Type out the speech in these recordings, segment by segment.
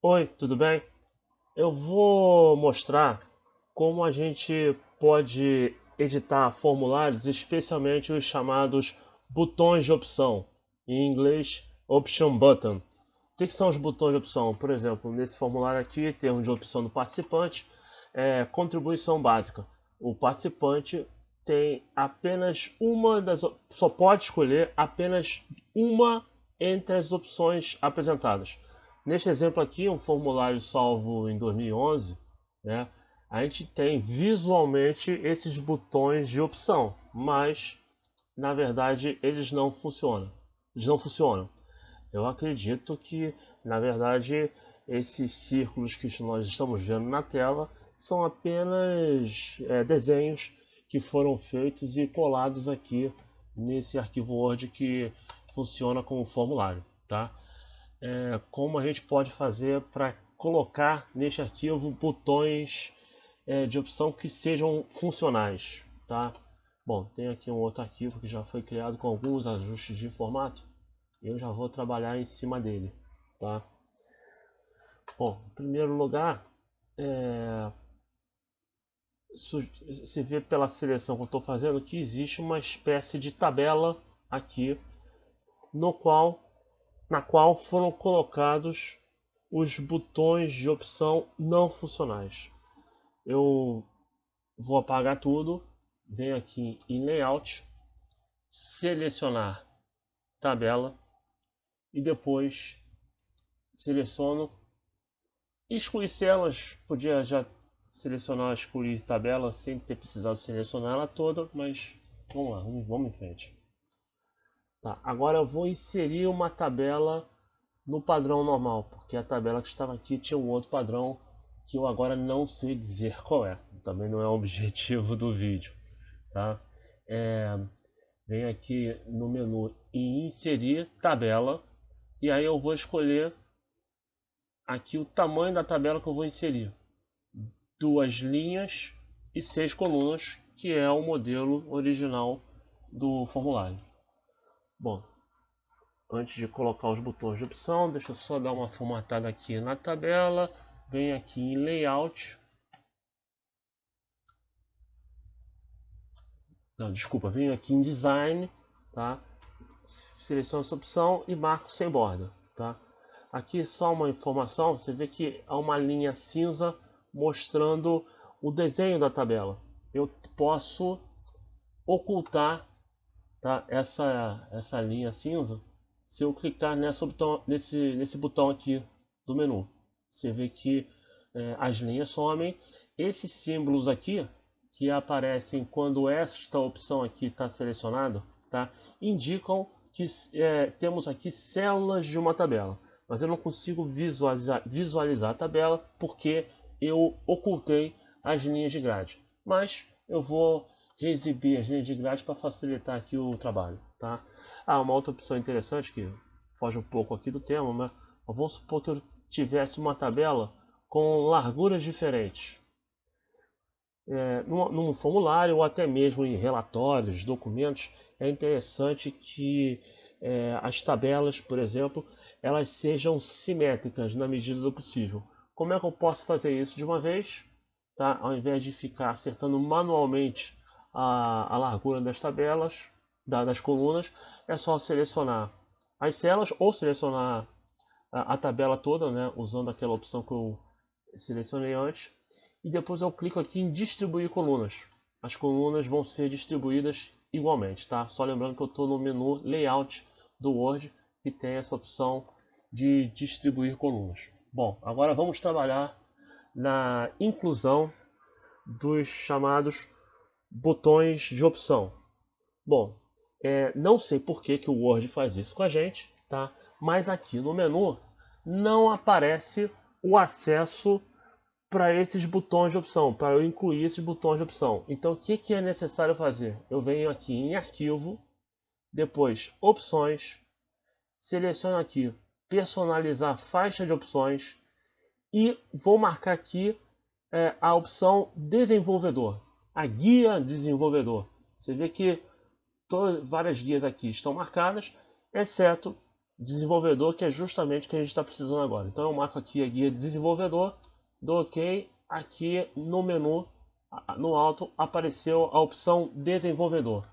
Oi, tudo bem? Eu vou mostrar como a gente pode editar formulários, especialmente os chamados botões de opção, em inglês Option Button. O que são os botões de opção? Por exemplo, nesse formulário aqui, termos de opção do participante, contribuição básica. O participante tem apenas só pode escolher apenas uma entre as opções apresentadas. Neste exemplo aqui, um formulário salvo em 2011, né, a gente tem visualmente esses botões de opção, mas na verdade eles não funcionam. Eles não funcionam. Eu acredito que, na verdade, esses círculos que nós estamos vendo na tela são apenas desenhos que foram feitos e colados aqui nesse arquivo Word que funciona como formulário, tá? Como a gente pode fazer para colocar neste arquivo botões de opção que sejam funcionais, tá? Bom, tem aqui um outro arquivo que já foi criado com alguns ajustes de formato. Eu já vou trabalhar em cima dele, tá? Bom, em primeiro lugar, é, se vê pela seleção que eu estou fazendo que existe uma espécie de tabela aqui no qual, na qual foram colocados os botões de opção não funcionais. Eu vou apagar tudo, venho aqui em Layout, selecionar tabela e depois seleciono excluir células. Podia já selecionar excluir tabela sem ter precisado selecionar ela toda, mas vamos lá, vamos em frente. Tá, agora eu vou inserir uma tabela no padrão normal, porque a tabela que estava aqui tinha um outro padrão que eu agora não sei dizer qual é. Também não é o objetivo do vídeo, tá? É, venho aqui no menu em inserir tabela e aí eu vou escolher aqui o tamanho da tabela que eu vou inserir. 2 linhas e 6 colunas, que é o modelo original do formulário. Bom, antes de colocar os botões de opção, deixa eu só dar uma formatada aqui na tabela. Venho aqui em Layout. Não, desculpa, venho aqui em Design, tá? Seleciono essa opção e marco sem borda, tá? Aqui só uma informação, você vê que há uma linha cinza mostrando o desenho da tabela. Eu posso ocultar, tá, essa linha cinza se eu clicar nesse botão aqui do menu. Você vê que as linhas somem. Esses símbolos aqui que aparecem quando esta opção aqui está selecionada, tá, indicam que temos aqui células de uma tabela, mas eu não consigo visualizar a tabela porque eu ocultei as linhas de grade. Mas eu vou reexibir as linhas de grade para facilitar aqui o trabalho, tá? Uma outra opção interessante que foge um pouco aqui do tema, mas vamos supor que eu tivesse uma tabela com larguras diferentes. Num formulário ou até mesmo em relatórios, documentos, é interessante que as tabelas, por exemplo, elas sejam simétricas na medida do possível. Como é que eu posso fazer isso de uma vez? Tá? Ao invés de ficar acertando manualmente a largura das tabelas, das colunas, é só selecionar as células ou selecionar a tabela toda, né, usando aquela opção que eu selecionei antes. E depois eu clico aqui em distribuir colunas. As colunas vão ser distribuídas igualmente, tá? Só lembrando que eu estou no menu Layout do Word que tem essa opção de distribuir colunas. Bom, agora vamos trabalhar na inclusão dos chamados botões de opção. Bom, não sei por que o Word faz isso com a gente, tá? Mas aqui no menu não aparece o acesso para esses botões de opção, para eu incluir esses botões de opção. Então, o que é necessário fazer? Eu venho aqui em Arquivo, depois Opções, seleciono aqui Personalizar faixa de opções e vou marcar aqui a opção Desenvolvedor, a guia desenvolvedor. Você vê que várias guias aqui estão marcadas, exceto desenvolvedor, que é justamente o que a gente está precisando agora. Então eu marco aqui a guia desenvolvedor, dou OK, aqui no menu, no alto, apareceu a opção desenvolvedor.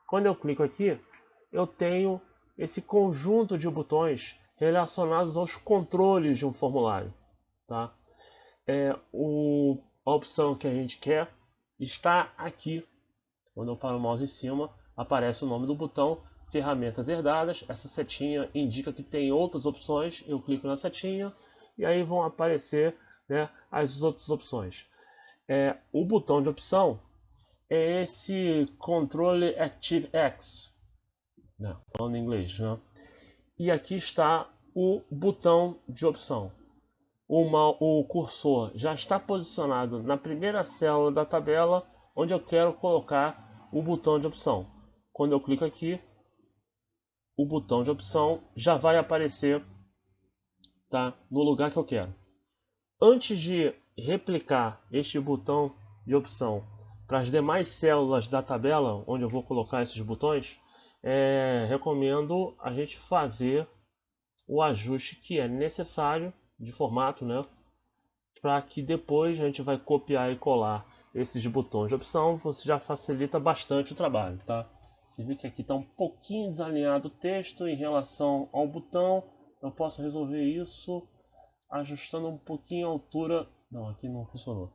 Quando eu clico aqui, eu tenho esse conjunto de botões relacionados aos controles de um formulário. Tá? A opção que a gente quer está aqui. Quando eu paro o mouse em cima, aparece o nome do botão, ferramentas herdadas. Essa setinha indica que tem outras opções. Eu clico na setinha e aí vão aparecer, né, as outras opções. O botão de opção é esse Control Active X, né, falando em inglês, né? E aqui está o botão de opção. O cursor já está posicionado na primeira célula da tabela onde eu quero colocar o botão de opção. Quando eu clico aqui, o botão de opção já vai aparecer, tá, no lugar que eu quero. Antes de replicar este botão de opção para as demais células da tabela onde eu vou colocar esses botões, recomendo a gente fazer o ajuste que é necessário de formato, né? Para que depois a gente vai copiar e colar esses botões de opção, você já facilita bastante o trabalho, tá? Você vê que aqui está um pouquinho desalinhado o texto em relação ao botão. Eu posso resolver isso ajustando um pouquinho a altura. Não, aqui não funcionou.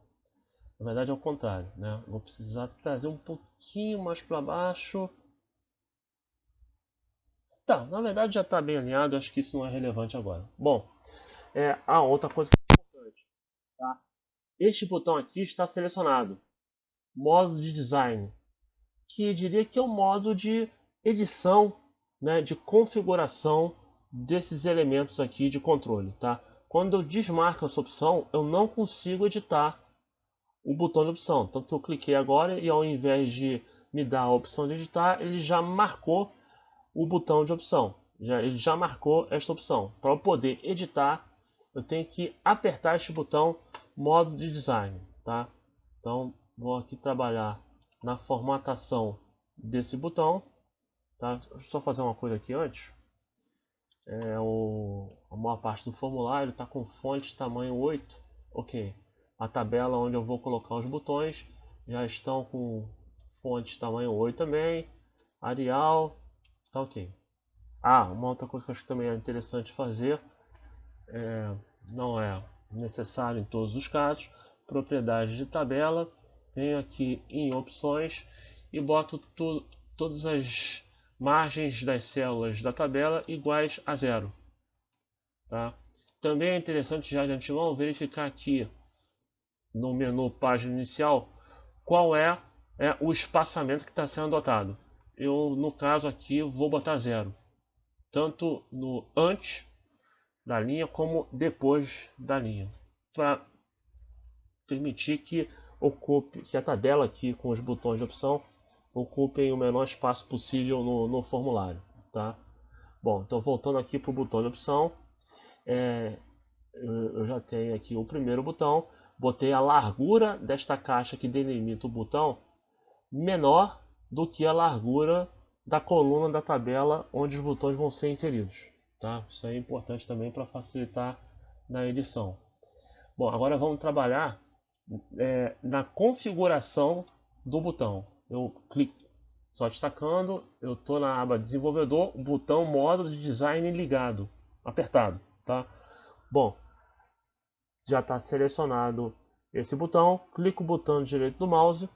Na verdade é o contrário, né? Vou precisar trazer um pouquinho mais para baixo. Tá, na verdade já está bem alinhado, acho que isso não é relevante agora. Bom, a outra coisa que é importante, tá? Este botão aqui está selecionado, modo de design, que eu diria que é o modo de edição, né, de configuração desses elementos aqui de controle, tá? Quando eu desmarco essa opção, eu não consigo editar o botão de opção. Tanto que eu cliquei agora e ao invés de me dar a opção de editar, ele já marcou o botão de opção. Ele já marcou esta opção. Para eu poder editar, eu tenho que apertar este botão modo de design, tá? Então vou aqui trabalhar na formatação desse botão, tá? Deixa eu só fazer uma coisa aqui antes. A maior parte do formulário está com fonte tamanho 8, ok. A tabela onde eu vou colocar os botões já estão com fonte tamanho 8 também. Arial, tá ok. Uma outra coisa que eu acho que também é interessante fazer, não é necessário em todos os casos, propriedades de tabela, venho aqui em opções e boto todas as margens das células da tabela iguais a zero. Tá? Também é interessante já de antemão verificar aqui no menu página inicial qual é o espaçamento que está sendo adotado. Eu, no caso aqui, vou botar zero, tanto no antes da linha como depois da linha, para permitir que a tabela aqui com os botões de opção ocupem o menor espaço possível no formulário, tá? Bom, então voltando aqui para o botão de opção, eu já tenho aqui o primeiro botão, botei a largura desta caixa que delimita o botão menor do que a largura da coluna da tabela onde os botões vão ser inseridos, tá? Isso é importante também para facilitar na edição. Bom, agora vamos trabalhar na configuração do botão. Eu clico, só destacando, eu estou na aba desenvolvedor, botão modo de design ligado, apertado, tá? Bom, já está selecionado esse botão, clico o botão direito do mouse,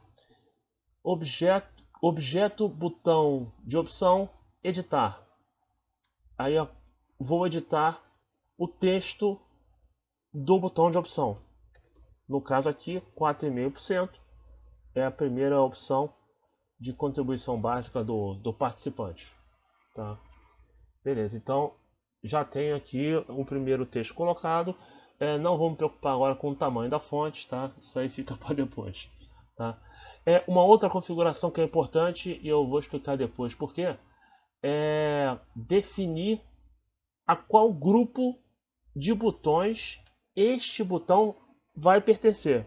objeto, botão de opção, editar. Aí eu vou editar o texto do botão de opção. No caso aqui, 4,5% é a primeira opção de contribuição básica do participante. Tá? Beleza, então já tenho aqui o primeiro texto colocado. Não vou me preocupar agora com o tamanho da fonte, tá? Isso aí fica para depois. Tá? Uma outra configuração que é importante, e eu vou explicar depois por quê, é definir a qual grupo de botões este botão vai pertencer.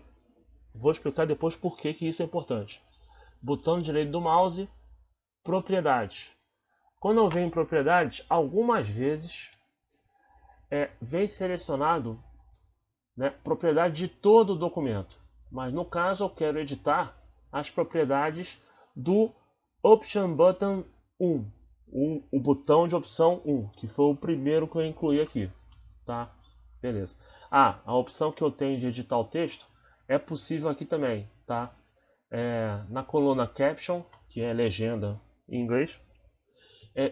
Vou explicar depois por que isso é importante. Botão direito do mouse, propriedades. Quando eu venho em propriedades, algumas vezes vem selecionado, né, propriedade de todo o documento. Mas no caso eu quero editar as propriedades do Option Button 1, o botão de opção 1, que foi o primeiro que eu incluí aqui, tá? Beleza. A opção que eu tenho de editar o texto é possível aqui também, tá? Na coluna Caption, que é legenda em inglês,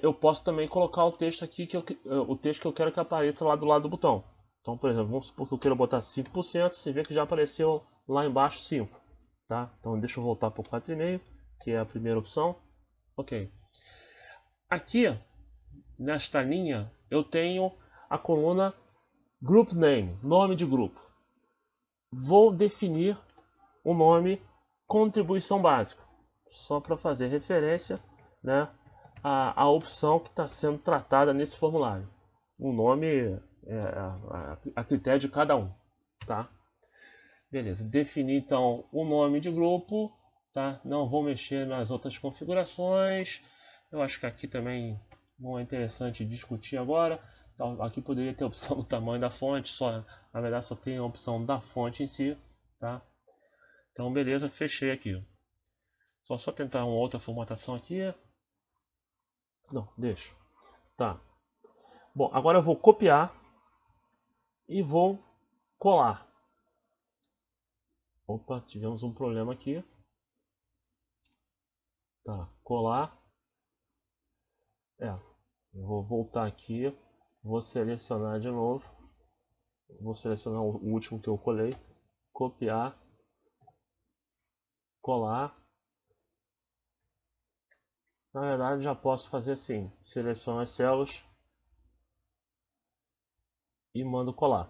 eu posso também colocar o texto aqui, o texto que eu quero que apareça lá do lado do botão. Então, por exemplo, vamos supor que eu queira botar 5%, você vê que já apareceu lá embaixo 5, tá? Então deixa eu voltar para o 4,5, que é a primeira opção. Ok. Aqui, nesta linha, eu tenho a coluna Group Name, nome de grupo. Vou definir o nome contribuição básica, só para fazer referência, né, à opção que está sendo tratada nesse formulário. O nome a critério de cada um, tá? Beleza, definir então o nome de grupo, tá? Não vou mexer nas outras configurações. Eu acho que aqui também não é interessante discutir agora. Então, aqui poderia ter a opção do tamanho da fonte, só, na verdade só tem a opção da fonte em si, tá? Então beleza, fechei aqui. Só tentar uma outra formatação aqui. Não, deixa. Tá. Bom, agora eu vou copiar e vou colar. Opa, tivemos um problema aqui. Tá, colar. Eu vou voltar aqui. Vou selecionar de novo. Vou selecionar o último que eu colei. Copiar. Colar. Na verdade já posso fazer assim. Seleciono as células. E mando colar.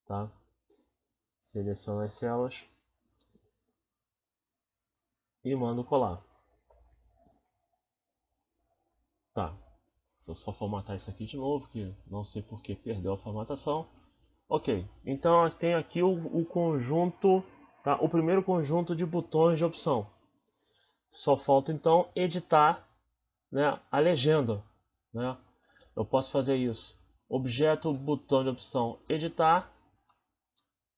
Tá? Seleciono as células. E mando colar. Tá. Se eu só formatar isso aqui de novo, que não sei porque perdeu a formatação. Ok, então eu tenho aqui o conjunto, tá? O primeiro conjunto de botões de opção. Só falta então editar, né, a legenda, né? Eu posso fazer isso. Objeto, botão de opção, editar.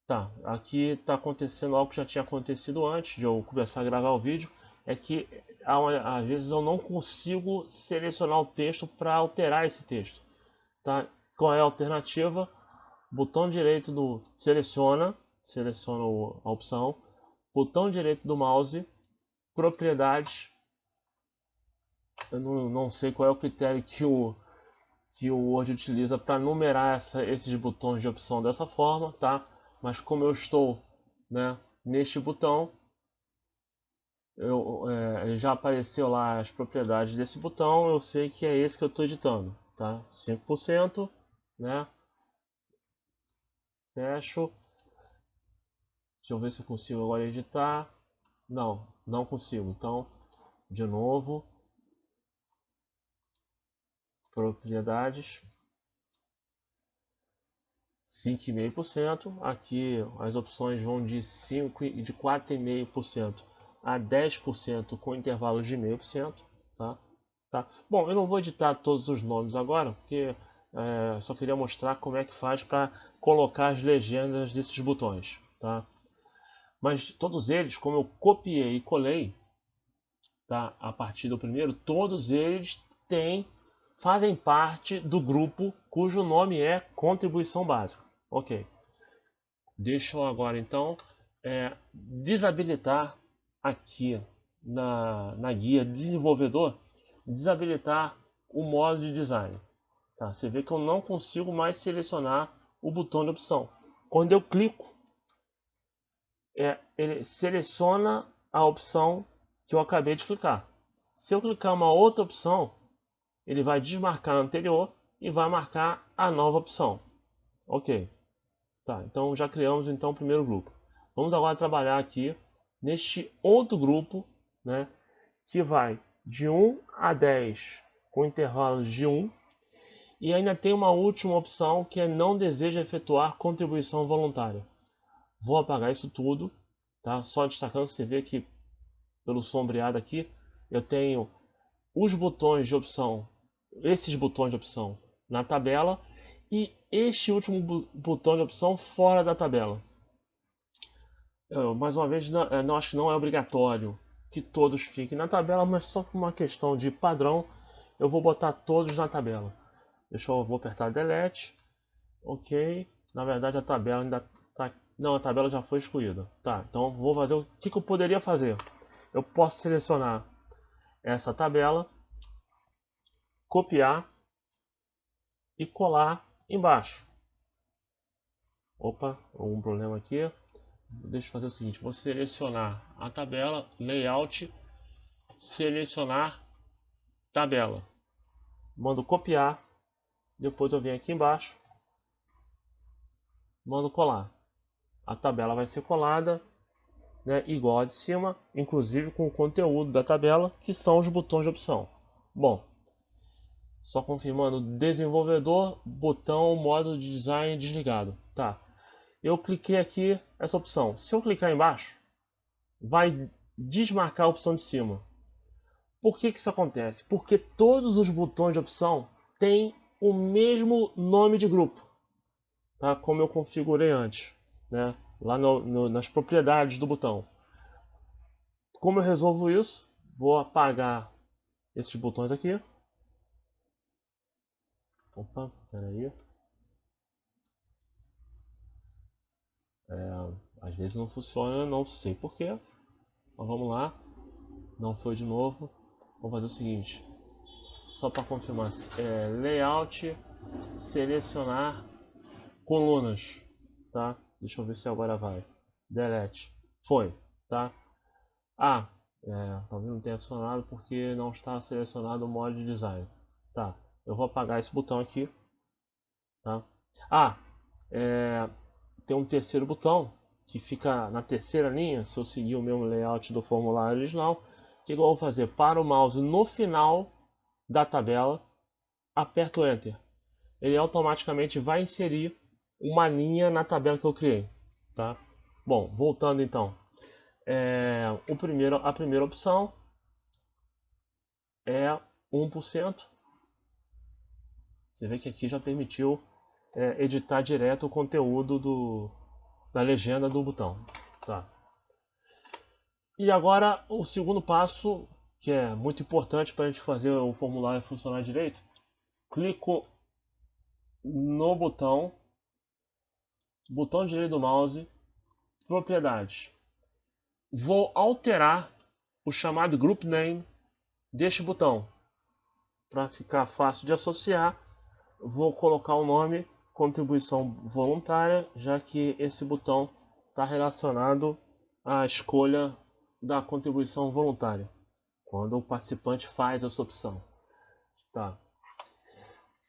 Tá, aqui está acontecendo algo que já tinha acontecido antes de eu começar a gravar o vídeo. É que às vezes eu não consigo selecionar o texto para alterar esse texto. Tá? Qual é a alternativa? Botão direito do seleciona a opção, botão direito do mouse, propriedades. Eu não sei qual é o critério que o Word utiliza para numerar esses botões de opção dessa forma, tá? Mas como eu estou, né, neste botão, já apareceu lá as propriedades desse botão, eu sei que é esse que eu estou editando, tá? 5%, né? Fecho. Deixa eu ver se eu consigo agora editar. Não, não consigo. Então, de novo, propriedades, 5,5%. Aqui as opções vão de 4,5% a 10% com intervalos de 0,5%. Tá? Bom, eu não vou editar todos os nomes agora, porque só queria mostrar como é que faz para colocar as legendas desses botões. Tá? Mas todos eles, como eu copiei e colei, tá, a partir do primeiro, todos eles fazem parte do grupo cujo nome é contribuição básica. Ok. Deixa eu agora então desabilitar aqui na guia desenvolvedor, desabilitar o modo de design. Tá? Você vê que eu não consigo mais selecionar o botão de opção. Quando eu clico, ele seleciona a opção que eu acabei de clicar. Se eu clicar uma outra opção, ele vai desmarcar a anterior e vai marcar a nova opção. Ok. Tá, então já criamos então o primeiro grupo. Vamos agora trabalhar aqui neste outro grupo, né, que vai de 1 a 10 com intervalos de 1. E ainda tem uma última opção que é não deseja efetuar contribuição voluntária. Vou apagar isso tudo, tá? Só destacando que você vê que pelo sombreado aqui eu tenho os botões de opção, esses botões de opção na tabela e este último botão de opção fora da tabela. Mais uma vez, não, acho que não é obrigatório que todos fiquem na tabela, mas só por uma questão de padrão, eu vou botar todos na tabela. Vou apertar Delete. Ok. Na verdade a tabela ainda tá. Não, a tabela já foi excluída. Tá, então vou fazer o que eu poderia fazer. Eu posso selecionar essa tabela, copiar e colar embaixo. Opa, algum problema aqui. Deixa eu fazer o seguinte, vou selecionar a tabela, layout, selecionar tabela. Mando copiar, depois eu venho aqui embaixo, mando colar. A tabela vai ser colada, né, igual a de cima, inclusive com o conteúdo da tabela, que são os botões de opção. Bom, só confirmando, desenvolvedor, botão, modo de design desligado. Tá. Eu cliquei aqui essa opção. Se eu clicar embaixo, vai desmarcar a opção de cima. Por que isso acontece? Porque todos os botões de opção têm o mesmo nome de grupo, tá? Como eu configurei antes, né? Lá nas propriedades do botão. Como eu resolvo isso? Vou apagar esses botões aqui. Opa, peraí. Às vezes não funciona, não sei porquê. Mas vamos lá. Não foi de novo. Vou fazer o seguinte. Só para confirmar. Layout, selecionar colunas. Tá? Deixa eu ver se agora vai. Delete. Foi. Tá? Talvez não tenha funcionado porque não está selecionado o modo de design. Tá. Eu vou apagar esse botão aqui. Tá? Tem um terceiro botão que fica na terceira linha, se eu seguir o mesmo layout do formulário original. O que eu vou fazer? Para o mouse no final da tabela, aperto Enter. Ele automaticamente vai inserir uma linha na tabela que eu criei. Tá? Bom, voltando então. A primeira opção é 1%. Você vê que aqui já permitiu editar direto o conteúdo da legenda do botão. Tá. E agora o segundo passo, que é muito importante para a gente fazer o formulário funcionar direito. Clico no botão direito do mouse, propriedades. Vou alterar o chamado group name deste botão. Para ficar fácil de associar, vou colocar o nome contribuição voluntária, já que esse botão está relacionado à escolha da contribuição voluntária, quando o participante faz essa opção. Tá.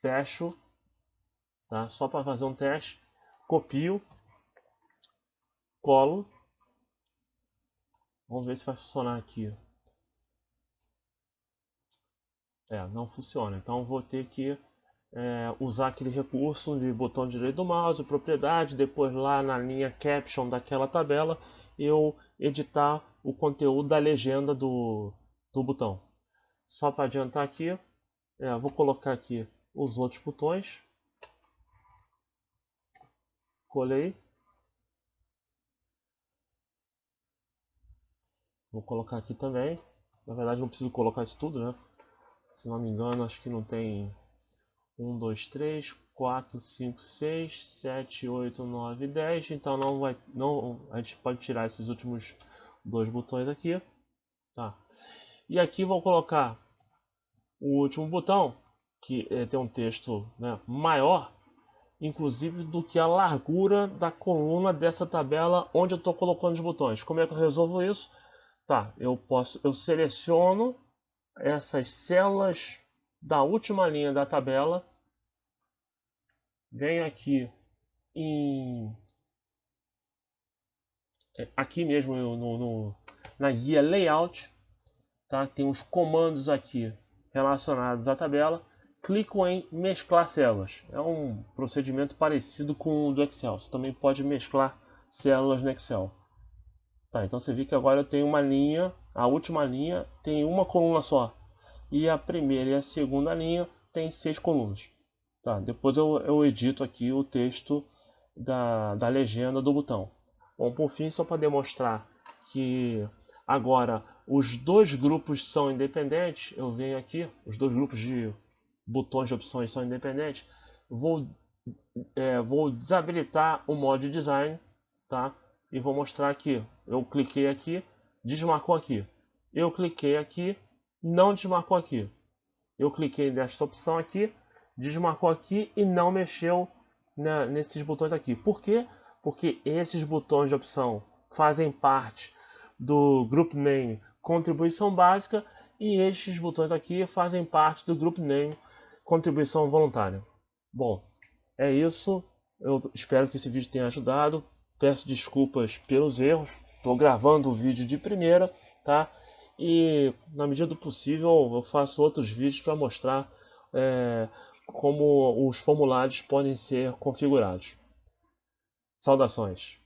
Fecho, tá? Só para fazer um teste, copio, colo. Vamos ver se vai funcionar aqui. Não funciona. Então vou ter que usar aquele recurso de botão direito do mouse, propriedade, depois lá na linha caption daquela tabela, eu editar o conteúdo da legenda do botão. Só para adiantar aqui, vou colocar aqui os outros botões. Colei. Vou colocar aqui também. Na verdade não preciso colocar isso tudo, né? Se não me engano, acho que não tem 1, 2, 3, 4, 5, 6, 7, 8, 9, 10. Então a gente pode tirar esses últimos dois botões aqui. Tá. E aqui vou colocar o último botão, que tem um texto, né, maior, inclusive do que a largura da coluna dessa tabela onde eu estou colocando os botões. Como é que eu resolvo isso? Tá, eu seleciono essas células da última linha da tabela, venho aqui aqui mesmo na guia layout, tá? Tem os comandos aqui relacionados à tabela, clico em mesclar células. É um procedimento parecido com o do Excel. Você também pode mesclar células no Excel. Tá, então você vê que agora eu tenho uma linha, a última linha tem uma coluna só. e a primeira e a segunda linha tem 6 colunas. Tá, depois eu edito aqui o texto da legenda do botão. Bom, por fim, só para demonstrar que agora os dois grupos são independentes, eu venho aqui, os dois grupos de botões de opções são independentes, vou desabilitar o modo design, tá? E vou mostrar aqui, eu cliquei aqui, desmarcou aqui. Eu cliquei aqui, não desmarcou aqui. Eu cliquei nesta opção aqui, desmarcou aqui e não mexeu nesses botões aqui. Por quê? Porque esses botões de opção fazem parte do Group Name Contribuição Básica e estes botões aqui fazem parte do Group Name Contribuição Voluntária. Bom, é isso. Eu espero que esse vídeo tenha ajudado. Peço desculpas pelos erros. Estou gravando o vídeo de primeira, tá? E na medida do possível eu faço outros vídeos para mostrar como os formulários podem ser configurados. Saudações!